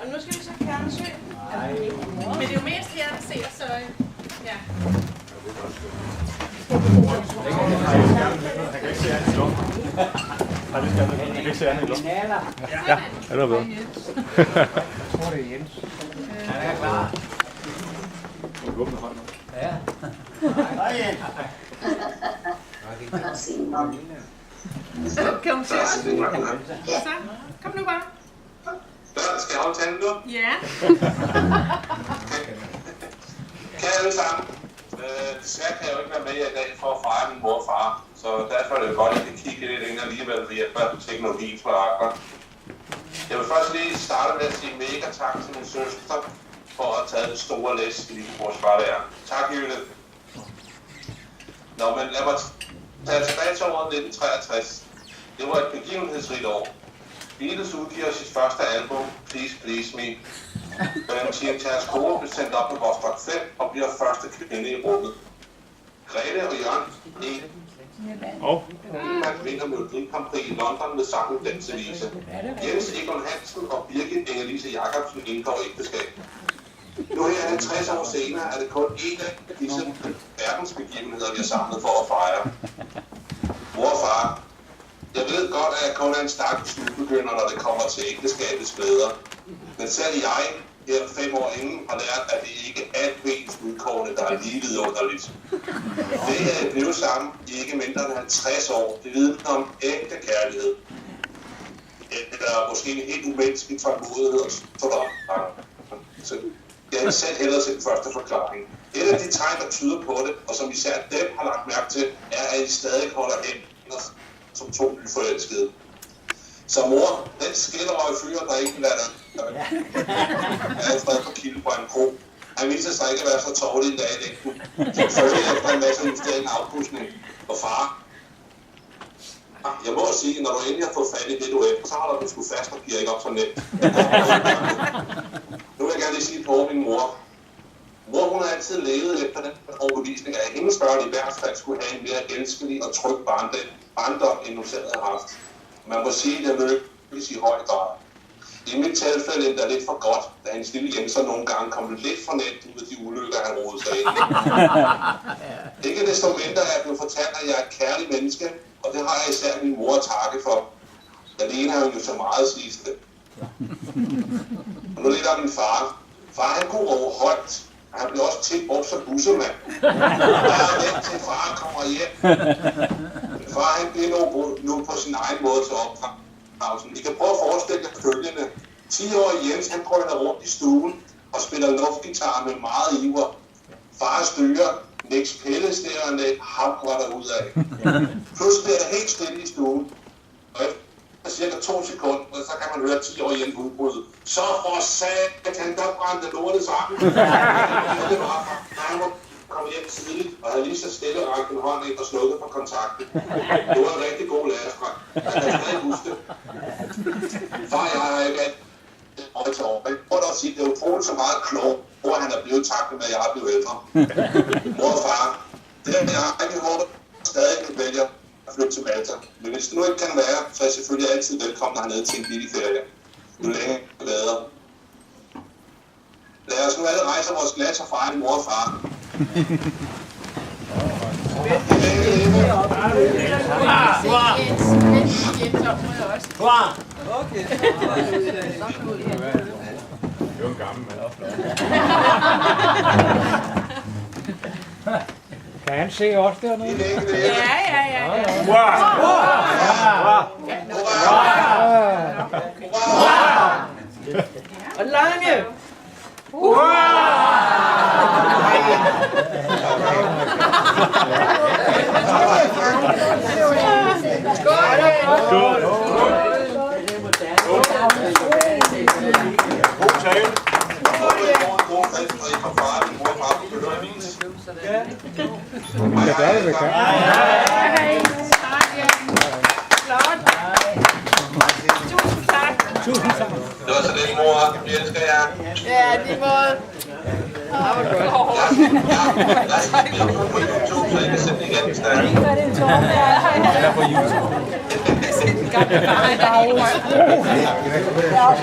Og nu skal vi så Kærnesø. Men det er jo mest her, der ser, så ja. Han kan ikke se andet i lommen. Han kan ikke se andet i lommen. Ja, det er bedre. Jeg tror, det er Jens. Han er klar. Du kan åbne hånden. Ja. Hej Jens. Kan hun se os? Så, kom nu bare. Skal jeg holde tanden nu? Ja. Kære alle sammen. Desværre kan jeg jo ikke være med i dag for at fejre min mor og far. Så derfor er det jo godt, at jeg kan kigge lidt ind alligevel ved hjælp af teknologiens mirakler. Jeg vil først lige starte med at sige mega tak til min søster for at have taget det store læs i lillebrorspejlærer. Tak, Jytte. Nå, men lad mig tage tilbage til året 1963. Det var et begivenhedsrigt år. Beatles udgiver sit første album, Please Please Me. Valentina Terskova blev sendt op på Vostok 5 og bliver første kvinde i rummet. Grete og Jørgen man vinder Melodi Grand Prix i London med sangen Dansevise. Jens Egon Hansen og Birgit Inge-Lise Jacobsen indgår ægteskab. Nu her 50 år senere er det kun en af disse verdensbegivenheder, vi har samlet for at fejre. Mor og far, jeg ved godt, at jeg kun er en stakkels nybegynder, når det kommer til ægteskabets glæder. Men selv jeg, her 5 år inden, har lært, at det ikke er alt ved udkårene, der er lige vidunderligt. Det er blevet sammen i ikke mindre end 50 år. Det vidner om ægte kærlighed. Eller måske en helt umenneskelig tålmodighed. Så jeg har selv hellere set første forklaring. Et af de tegn, der tyder på det, og som især dem har lagt mærke til, er, at I stadig holder hænder som 2 nyforelskede. Så mor, den skillerøje fyr, der ikke lader er fred på kilde på en kro. Han viser sig ikke at være så tårlig en dag i længden. Så følger efter en masse investering og afpudsning. Og far, jeg må sige, at når du endelig har fået fat i det, du efter, så holder du sgu fast og giver ikke op så nemt. Nu vil jeg gerne lige sige på min mor. Mor, hun har altid levet efter den overbevisning, at hendes børn i hvert fald skulle have en mere elskelig og tryg barndom, end hun selv havde haft. Man må sige, at det lykkes i høj grad. I mit tilfælde endda lidt for godt, da hendes lille Jens nogle gange kom lidt for nemt ud af de ulykker, han rodede sig ind i. Ikke desto mindre er jeg blevet fortalt, at jeg er et kærligt menneske, og det har jeg især min mor at takke for. Alene har hun jo så meget siges det. Og nu lidt om min far. Far, han kunne råbe højt. Han blev også tit brugt som bussemand. Der er væk til far kommer hjem. Far, han bliver nu på sin egen måde til opdragelsen. I kan prøve at forestille jer følgende. 10-årige Jens, han drøner rundt i stuen og spiller luftgitar med meget iver. Far styrer, Nix pillestærerne hamrer derudad. Pludselig er det helt stille i stuen. Og efter cirka 2 sekunder, så kan man høre 10-årige Jens udbryde. Så for satan, der brændte lortet sammen. Det var han var kommet hjem tidligt, og havde lige så stille rakt en hånd ind og slukket på kontakten. Det var en rigtig god lærerstrøm. Jeg kan stadig huske det. Far, jeg har ikke alt øje til år. Jeg prøver at sige, at det er utroligt så meget klog, hvor han er blevet takket med, at jeg er blevet ældre. Mor og far, det er jeg ikke håber, stadig kan vælge at flytte til Malta. Men hvis det nu ikke kan være, så er jeg selvfølgelig altid velkommen hernede til en billig ferie. Jo længe det bedre. Lad os nu alle rejse vores glas og fejre mor og far. Okay. Det er jo en gammel mand. Kan han se os dernede? Ja. Og Lange! Skål! God tale. Jeg gør det, vi kan. Tusind tak. Det var så det, mor. Vi elsker jer. Ja, lige måde. Eller på YouTube. Ja,